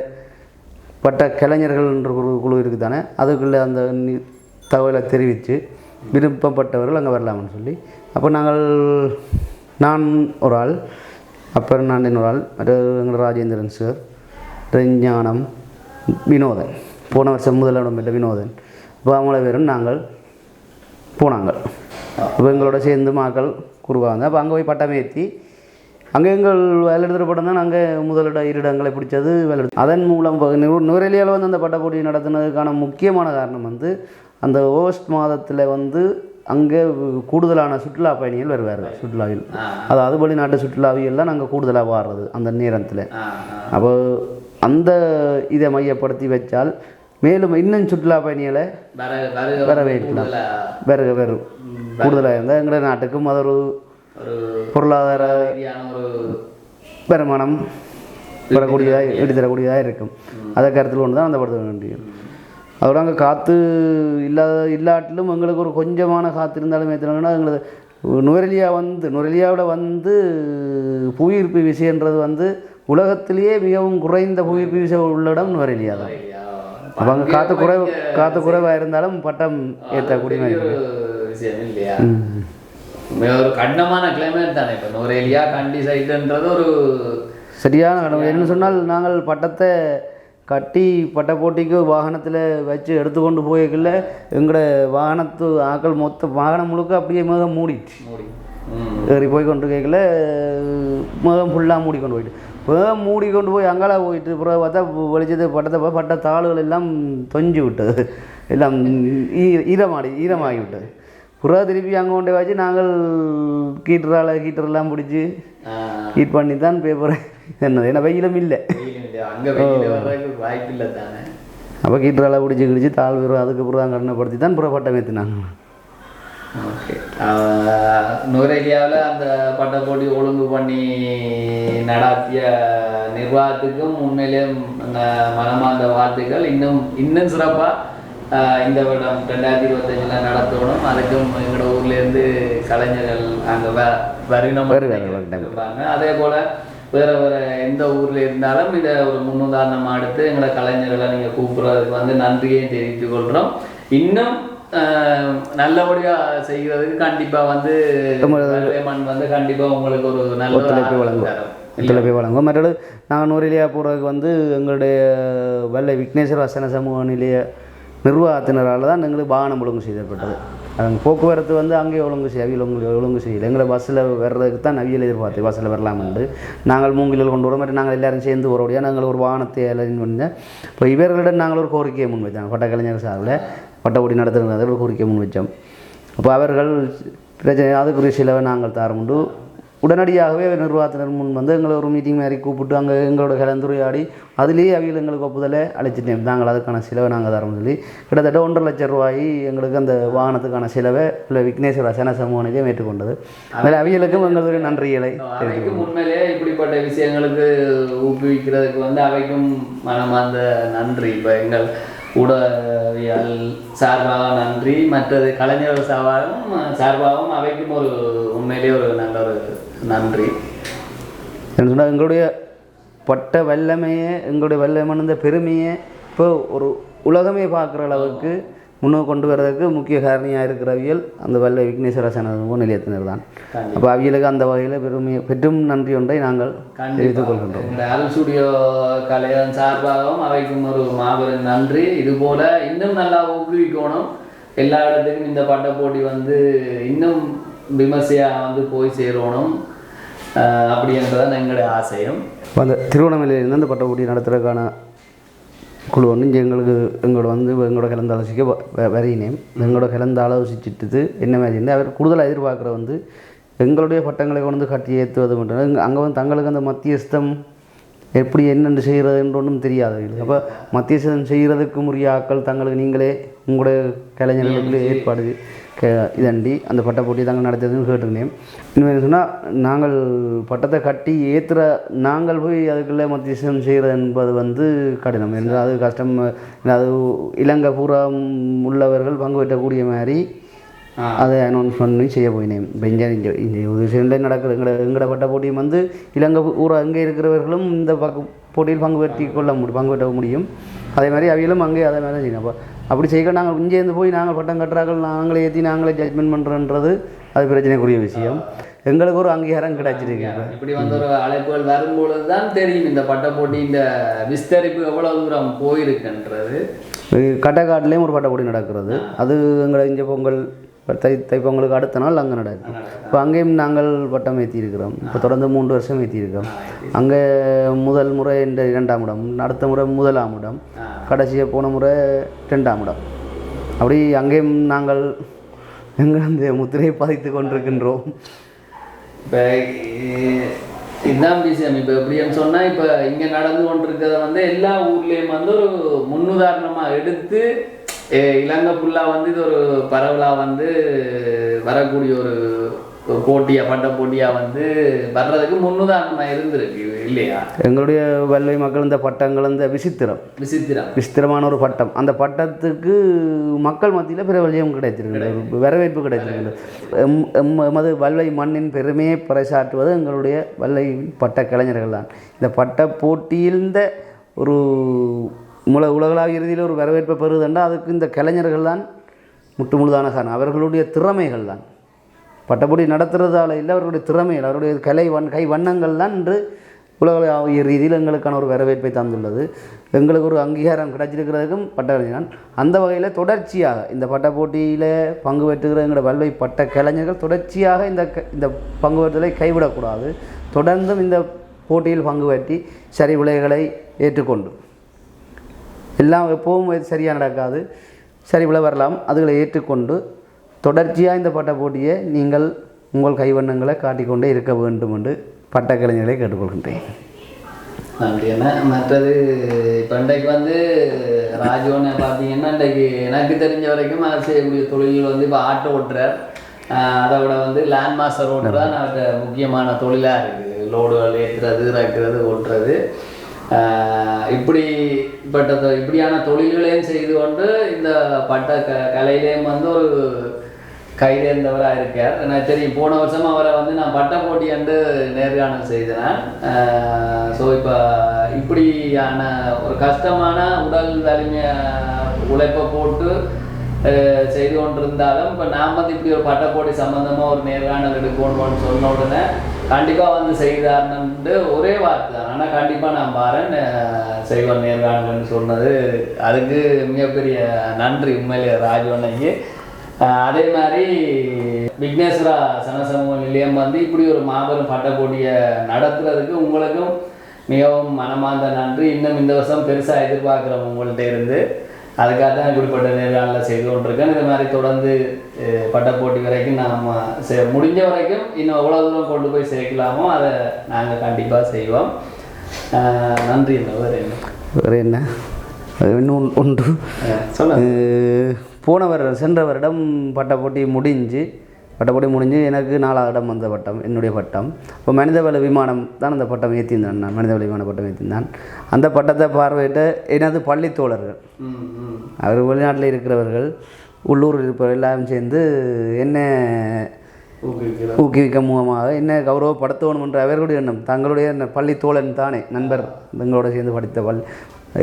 பட்ட கலைஞர்கள்ன்ற ஒரு குழு இருக்குது தானே அதுக்குள்ளே அந்த தகவலை தெரிவித்து விருப்பப்பட்டவர்கள் அங்கே வரலாம்னு சொல்லி அப்போ நான் ஒரு ஆள், அப்புறம் நான் இன்னொரு ஆள், மற்ற எங்களோட ராஜேந்திரன் சார், ஞானம், வினோதன், போன வருஷம் முதலிடம் பெற்ற வினோதன், இப்போ அவங்கள பேரும் நாங்கள் போனாங்க. இப்போ எங்களோட சேர்ந்து மக்கள் குருவாங்க. அப்போ அங்கே போய் பட்டம் ஏற்றி அங்கே எங்கள் வேலை எடுத்துகிற பட்டம் தான் நாங்கள் முதலிட இருடங்களை பிடிச்சது வேலை எடுத்து அதன் மூலம் நுவரெலியாவில் வந்து அந்த பட்ட போட்டி நடத்துனதுக்கான முக்கியமான காரணம் வந்து அந்த ஆகஸ்ட் மாதத்தில் வந்து அங்கே கூடுதலான சுற்றுலா பயணிகள் வருவார்கள். சுற்றுலாவில் அதாவது வெளிநாட்டு சுற்றுலாவியெல்லாம் நாங்கள் கூடுதலாக வாடுறது அந்த நேரத்தில். அப்போ அந்த இதை மையப்படுத்தி வச்சால் மேலும் இன்னும் சுற்றுலா பயணிகளை வரவேற்கலாம். வேறு கூடுதலாக இருந்தால் எங்கள் நாட்டுக்கும் அது ஒரு பொருளாதார வருமானம் பெறக்கூடியதாக எடுத்துடக்கூடியதாக இருக்கும். அதை கருத்தில் கொண்டு தான் அந்த படத்தை வேண்டியது. அதோட அங்கே காற்று இல்லாட்டிலும் எங்களுக்கு ஒரு கொஞ்சமான காற்று இருந்தாலும் ஏற்றினாங்கன்னா எங்களுக்கு நுவரெலியாவில் வந்து புவியீர்ப்பு விசைன்றது வந்து உலகத்திலேயே மிகவும் குறைந்த புவியீர்ப்பு விசை உள்ள இடம் நுவரெலியா தான். அப்போ அங்கே காற்று குறைவாக இருந்தாலும் பட்டம் ஏற்றக்கூடிய விஷயம் இல்லையா? ஒரு கடினமான கிளைமேட் தானே இப்போ நுவரெலியா கண்டி சைடுன்றது ஒரு சரியான கடமை. என்ன சொன்னால் நாங்கள் பட்டத்தை கட்டி பட்ட போட்டிக்கு வாகனத்தில் வச்சு எடுத்துக்கொண்டு போய்க்கல எங்களோட வாகனத்து ஆக்கள் மொத்த வாகனம் முழுக்க அப்படியே மேகம் மூடிட்டு ஏறி போய் கொண்டு கேட்கல மேகம் ஃபுல்லாக மூடிக்கொண்டு போயிட்டு மேகம் மூடிக்கொண்டு போய் அங்கால போயிட்டு அப்புறம் பார்த்தா வெளிச்சது பட்ட தாளுகள் எல்லாம் தொஞ்சு விட்டது, எல்லாம் ஈரமாகி விட்டது. புறா திருப்பி அங்கே கொண்டே வச்சு நாங்கள் ஹீட்டரெல்லாம் பிடிச்சி ஹீட் பண்ணி தான் பேப்பர் என்னது ஏன்னா வெயிலும் இல்லை அப்போ ஹீட்டரால் பிடிச்சி தாழ் வரும். அதுக்கப்புறம் தான் கண்ணப்படுத்தி தான் புற பட்டம் ஏற்றினாங்க. ஓகே, நுவரெலியாவில் அந்த பட்ட போட்டி ஒழுங்கு பண்ணி நடாத்திய நிர்வாகத்துக்கும் உண்மையிலேயே மனமார்ந்த வாழ்த்துக்கள். இன்னும் சிறப்பாக இந்த வருடம் 2025 நடத்தணும். அதுக்கும் எங்களோட ஊர்லேருந்து கலைஞர்கள் அங்கே வருகிறாங்க. அதே போல் வேறு எந்த ஊரில் இருந்தாலும் இதை ஒரு முன்னுதாரணமாக எடுத்து எங்களோட கலைஞர்களை நீங்கள் கூப்பிட்றதுக்கு வந்து நன்றியை தெரிவித்துக் கொள்கிறோம். இன்னும் நல்லபடியாக செய்கிறதுக்கு கண்டிப்பாக வந்து வந்து கண்டிப்பாக உங்களுக்கு ஒரு நல்ல ஒத்துழைப்பை வழங்குவோம். மற்றது நாங்கள் நுவரெலியா போகிறதுக்கு வந்து எங்களுடைய வெள்ளை விக்னேஸ்வர வசன சமூக நிலைய நிர்வாகத்தினரால் தான் எங்களுக்கு வாகனம் ஒழுங்கு செய்யப்பட்டது. அவங்க போக்குவரத்து வந்து அங்கேயே ஒழுங்கு செய்யலை. எங்களை பஸ்ஸில் வர்றதுக்கு தான் நவியல் எதிர்பார்த்து பஸ்ஸில் வரலாம்னு நாங்கள் மூங்கிலில் கொண்டு வர மாதிரி நாங்கள் எல்லோரும் சேர்ந்து வரக்கூடிய நாங்கள் ஒரு வாகனத்தை அரேஞ்ச் பண்ணேன். இப்போ இவர்களிடம் நாங்கள் ஒரு கோரிக்கையை முன் வச்சாங்க. பட்ட கலைஞர் சார்பில் பட்டப்படி நடத்துகிறது ஒரு கோரிக்கையை முன் வச்சோம். அப்போ அவர்கள் பிரச்சனை அதுக்குரிய செலவை நாங்கள் தரமுண்டு உடனடியாகவே நிர்வாகத்தினர் முன் வந்து எங்களை ஒரு மீட்டிங் மாதிரி கூப்பிட்டு அங்கே எங்களோட கலந்துரையாடி அதிலேயே அவையில் எங்களுக்கு ஒப்புதலை அழைச்சிட்டேன். நாங்கள் அதுக்கான செலவை நாங்கள் தரோம்னு சொல்லி கிட்டத்தட்ட 1.5 லட்சம் ரூபாய் எங்களுக்கு அந்த வாகனத்துக்கான செலவை இல்லை விக்னேஸ்வர வசன சமூகத்தையும் ஏற்றுக்கொண்டது. அதில் அவைகளுக்கும் எங்களுடைய நன்றிகளை உண்மையிலே இப்படிப்பட்ட விஷயங்களுக்கு ஊக்குவிக்கிறதுக்கு வந்து அவைக்கும் மனமார்ந்த நன்றி. இப்போ எங்கள் ஊடகவியல் சார்பாக நன்றி, மற்றது கலைஞர்கள் சார்பாகவும் அவைக்கும் ஒரு உண்மையிலேயே ஒரு நல்ல ஒரு நன்றி. சொன்னால் எங்களுடைய பட்ட வல்லமையை எங்களுடைய வல்லமர்ந்த பெருமையை இப்போ ஒரு உலகமே பார்க்குற அளவுக்கு முன்னோக்கி கொண்டு வர்றதுக்கு முக்கிய காரணியாக இருக்கிறவியல் அந்த வல்ல விக்னேஸ்வர சமூக நிலையத்தினர் தான். அப்போ அவியலுக்கு அந்த வகையில் பெற்றும் நன்றி ஒன்றை நாங்கள் தெரிவித்துக் கொள்கின்றோம். அருள் ஸ்டுடியோ கலைஞர் சார்பாகவும் அவைக்கும் ஒரு மாபெரும் நன்றி. இதுபோல் இன்னும் நல்லா ஊக்குவிக்கணும். எல்லா இடத்துக்கும் இந்த பட்ட போட்டி வந்து இன்னும் விமர்சையாக வந்து போய் சேரணும் அப்படின்றதான் எங்களுடைய ஆசையும். அந்த திருவண்ணாமலையிலிருந்து அந்த பட்ட போட்டி நடத்துறதுக்கான குழு ஒன்று இங்கே எங்களோட எங்களோட கலந்து ஆலோசிக்க வரையினேன். எங்களோட கலந்து ஆலோசிச்சுட்டு என்ன மாதிரி அவர் கூடுதலாக எதிர்பார்க்குற எங்களுடைய பட்டங்களை கொண்டு கட்டி ஏற்றுவது மட்டும். அங்கே தங்களுக்கு அந்த மத்தியஸ்தம் எப்படி என்னென்று செய்கிறதுன்ற ஒன்றும் தெரியாது. அப்போ மத்தியஸ்தம் செய்கிறதுக்கு உரிய ஆக்கள் தங்களுக்கு நீங்களே உங்களுடைய கலைஞர்களுக்கு ஏற்பாடு இதண்டி அந்த பட்ட போட்டி தாங்கள் நடத்துறதுன்னு கேட்டிருந்தேன். இன்னும் சொன்னால் நாங்கள் பட்டத்தை கட்டி ஏற்றுற நாங்கள் போய் அதுக்குள்ளே மத்தியஸ்தம் செய்கிறது என்பது கடினம் என்று அது கஷ்டம். அது இலங்கை பூரா உள்ளவர்கள் பங்கு பெற்றக்கூடிய மாதிரி அதை அனௌன்ஸ் பண்ணி செய்ய போயினேன். இப்போ இங்கே உதவிசேரில் நடக்கிற எங்களோட பட்ட போட்டியும் இலங்கை ஊரா அங்கே இருக்கிறவர்களும் இந்த போட்டியில் பங்கு பெற்ற முடியும். அதே மாதிரி அவையிலும் அங்கே அதே மாதிரி செய்யணும். அப்போ அப்படி செய்ய நாங்கள் இங்கேருந்து போய் நாங்கள் பட்டம் கட்டுறார்கள் நாங்களே ஏற்றி நாங்களே ஜட்மெண்ட் பண்ணுறன்றது அது பிரச்சனைக்குரிய விஷயம். எங்களுக்கு ஒரு அங்கீகாரம் கிடைச்சிருக்கு. இப்படி ஒரு அழைப்புகள் வரும்பொழுது தான் தெரியும் இந்த பட்ட போட்டி இந்த விஸ்தரிப்பு எவ்வளோ தூரம் போயிருக்குன்றது. கட்டக்காட்டிலையும் ஒரு பட்ட போட்டி நடக்கிறது. அது எங்களை இங்கே பொங்கல் தைப்பொங்கலுக்கு அடுத்த நாள் அங்கே நடக்கும். இப்போ அங்கேயும் நாங்கள் பட்டம் ஏற்றியிருக்கிறோம். இப்போ தொடர்ந்து 3 வருஷம் ஏற்றியிருக்கோம். அங்கே முதல் முறை 2ஆம் இடம், அடுத்த முறை 1ஆம் இடம், கடைசியாக போன முறை 2ஆம் இடம். அப்படி அங்கேயும் நாங்கள் எங்கள் அந்த முத்திரையை பதித்து கொண்டிருக்கின்றோம். இப்போ இதுதான் விஷயம். இப்போ எப்படின்னு சொன்னால் இப்போ இங்கே நடந்து கொண்டிருக்கிறத எல்லா ஊர்லேயும் ஒரு முன்னுதாரணமாக எடுத்து இலங்கை ஃபுல்லாக இது ஒரு பரவலாக வரக்கூடிய ஒரு போட்டியாக பட்ட போட்டியாக வர்றதுக்கு முன்னுதாரணமாக இருந்திருக்கு இல்லையா? எங்களுடைய வல்லை மக்கள் இந்த பட்டங்கள் இந்த விசித்திரமான ஒரு பட்டம். அந்த பட்டத்துக்கு மக்கள் மத்தியில் பிரபல்யம் கிடைத்திருக்கிறது, வரவேற்பு கிடைத்திருக்கிறது. எமது வல்லை மண்ணின் பெருமையை பறைசாற்றுவது எங்களுடைய வல்லை பட்ட கலைஞர்கள் தான். இந்த பட்ட போட்டியில் ஒரு உலகளாவிய இறுதியில் ஒரு வரவேற்பை பெறுவதுண்டா அதுக்கு இந்த கலைஞர்கள் தான் முழுதான காரணம். அவர்களுடைய திறமைகள் தான் பட்டப்போட்டி நடத்துறதால இல்லை, அவர்களுடைய திறமைகள் அவருடைய கை வண்ணங்கள் தான் இன்று உலகளாவிய ரீதியில் எங்களுக்கான ஒரு வரவேற்பை தந்துள்ளது. எங்களுக்கு ஒரு அங்கீகாரம் கிடைச்சிருக்கிறதுக்கும் பட்டக்கலைஞர் தான். அந்த வகையில் தொடர்ச்சியாக இந்த பட்ட போட்டியில் பங்கு பெற்றுகிற எங்களோட வல்வை பட்ட கலைஞர்கள் தொடர்ச்சியாக இந்த பங்கு பெற்றுதலை கைவிடக்கூடாது. தொடர்ந்தும் இந்த போட்டியில் பங்கு பெற்றி சரி விளைவுகளை ஏற்றுக்கொண்டு எல்லாம் எப்போவும் சரியாக நடக்காது, சரி விளை வரலாம், அதுகளை ஏற்றுக்கொண்டு தொடர்ச்சியாக இந்த பட்ட போட்டியை நீங்கள் உங்கள் கைவண்ணங்களை காட்டிக்கொண்டே இருக்க வேண்டும் என்று பட்ட கலைஞர்களை கேட்டுக்கொள்கின்றேன். நன்றி. மற்றது இப்போ இன்றைக்கு ராஜோன்னு பார்த்தீங்கன்னா இன்றைக்கு எனக்கு தெரிஞ்ச வரைக்கும் அவர் செய்யக்கூடிய தொழில் இப்போ ஆட்டோ ஓட்டுறார். அதை விட லேண்ட் மாஸ்டர் ஓட்டுறது அவருக்கு முக்கியமான தொழிலாக இருக்குது. லோடுகள் ஏற்றுறது, இறக்குறது, ஓட்டுறது. இப்படியான தொழில்களையும் செய்து கொண்டு இந்த பட்ட கலையிலேயும் ஒரு கைதேர்ந்தவராக இருக்கார். எனக்கு தெரியும், போன வருஷம் அவரை நான் பட்ட போட்டி என்று நேர்காணல் செய்தேன். ஸோ இப்போ இப்படியான ஒரு கஷ்டமான உடல் வலிமை உழைப்பை போட்டு செய்து கொண்டிருந்தாலும் இப்போ நாம் இப்படி ஒரு பட்ட போட்டி சம்மந்தமாக ஒரு நேர்காணல் எடுக்கணும்னு சொன்ன உடனே கண்டிப்பாக செய்தார்னு ஒரே வார்த்தை தான். ஆனால் கண்டிப்பாக நான் பாருன் செய்வார் நேர்காணல்னு சொன்னது அதுக்கு மிகப்பெரிய நன்றி உண்மையிலே ராஜவண்ணைக்கு. அதே மாதிரி விக்னேஸ்வரா சனசமூக நிலையம் இப்படி ஒரு மாபெரும் பட்ட போட்டியை நடத்துறதுக்கு உங்களுக்கும் மிகவும் மனமார்ந்த நன்றி. இன்னும் இந்த வருஷம் பெருசாக எதிர்பார்க்குறோம் உங்கள்கிட்ட இருந்து. அதுக்காக தான் இப்படிப்பட்ட நேர்காணலில் செய்து கொண்டிருக்கேன். இது மாதிரி தொடர்ந்து பட்ட போட்டி வரைக்கும் நாம் முடிஞ்ச வரைக்கும் இன்னும் எவ்வளோ தூரம் கொண்டு போய் சேர்க்கலாமோ அதை நாங்கள் கண்டிப்பாக செய்வோம். நன்றி. வேறு என்ன இன்னும் ஒன்று சென்ற வருடம் பட்ட போட்டி முடிஞ்சு எனக்கு 4ஆவது இடம் வந்த பட்டம் என்னுடைய பட்டம். இப்போ மனிதவள விமானம் தான் அந்த பட்டம் ஏற்றிருந்தான். நான் மனிதவள விமான பட்டம் ஏற்றிருந்தான். அந்த பட்டத்தை பார்வையிட்ட எனது பள்ளி தோழர்கள், அவர் வெளிநாட்டில் இருக்கிறவர்கள், உள்ளூரில் இருப்பவர்கள் எல்லாம் சேர்ந்து என்ன ஊக்குவிக்க மூலமாக என்ன கௌரவப்படுத்தணும் என்ற அவர்களுடைய எண்ணம். தங்களுடைய பள்ளி தோழன் தானே நண்பர், எங்களோட சேர்ந்து படித்த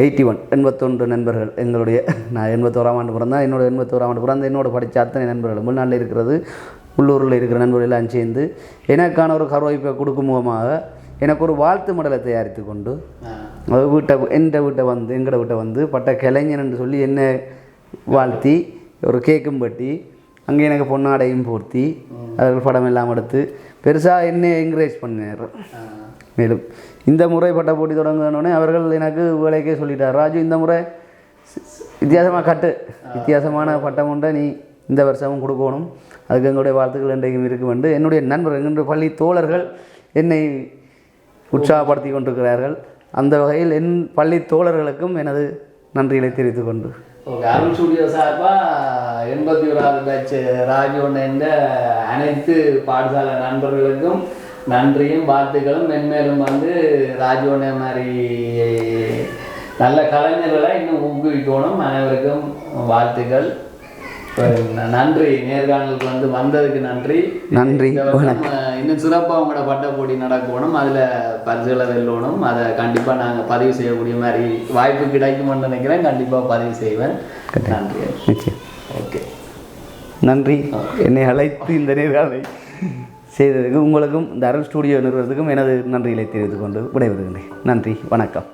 81 நண்பர்கள் எங்களுடைய. நான் 81ஆம் ஆண்டு பிறந்தேன். என்னோட 81ஆம் ஆண்டு பிறந்த என்னோட படித்த அத்தனை நண்பர்கள் வெளிநாட்டில் இருக்கிறது, உள்ளூரில் இருக்கிற நண்பர்கள் எல்லாம் சேர்ந்து எனக்கான ஒரு கௌரவிப்பை கொடுக்கும் மூலமாக எனக்கு ஒரு வாழ்த்து மடலை தயாரித்து கொண்டு எங்களோட வீட்டை பட்ட கலைஞன் என்று சொல்லி என்னை வாழ்த்தி ஒரு கேக்கும் பட்டி அங்கே எனக்கு பொன்னாடையும் போர்த்தி அவர்கள் படம் எல்லாம் எடுத்து பெருசாக என்னை என்கரேஜ் பண்ணினார். மேலும் இந்த முறை பட்ட போட்டி தொடங்கினோடனே அவர்கள் எனக்கு வேலைக்கே சொல்லிட்டார், ராஜு இந்த முறை வித்தியாசமாக கட்டு, வித்தியாசமான பட்டம் உண்டை நீ இந்த வருஷமும் கொடுக்கணும், அதுக்கு எங்களுடைய வாழ்த்துக்கள் என்றைக்கும் இருக்கும் என்று என்னுடைய நண்பர்கள் எங்களுடைய பள்ளி தோழர்கள் என்னை உற்சாகப்படுத்தி கொண்டிருக்கிறார்கள். அந்த வகையில் என் பள்ளி தோழர்களுக்கும் எனது நன்றிகளை தெரிவித்துக் கொண்டு அருண் ஸ்டுடியோ சார்பாக 81வது பேட்ச் ராஜோன் என்ற அனைத்து பாடசாலை நண்பர்களுக்கும் நன்றியும் வாழ்த்துக்களும். மென்மேலும் வந்து ராஜோனை மாதிரி நல்ல கலைஞர்களை இன்னும் ஊக்குவிக்கணும். அனைவருக்கும் வாழ்த்துக்கள். நன்றி, நேர்காணலுக்கு வந்து வந்ததுக்கு நன்றி. இன்னும் சிறப்பாக உங்களோட பட்ட போட்டி நடக்கணும், அதில் பரிசுகளை வெல்லணும். அதை கண்டிப்பாக நாங்கள் பதிவு செய்யக்கூடிய மாதிரி வாய்ப்பு கிடைக்கும்னு நினைக்கிறேன். கண்டிப்பாக பதிவு செய்வேன். நன்றி. ஓகே, நன்றி. என்னை அழைத்து இந்த நேர்காணலை செய்ததுக்கு உங்களுக்கும் இந்த அருள் ஸ்டுடியோ நிறுவனத்துக்கும் எனது நன்றிகளை தெரிவித்துக் கொண்டு விடைபெறுகின்றேன். நன்றி, வணக்கம்.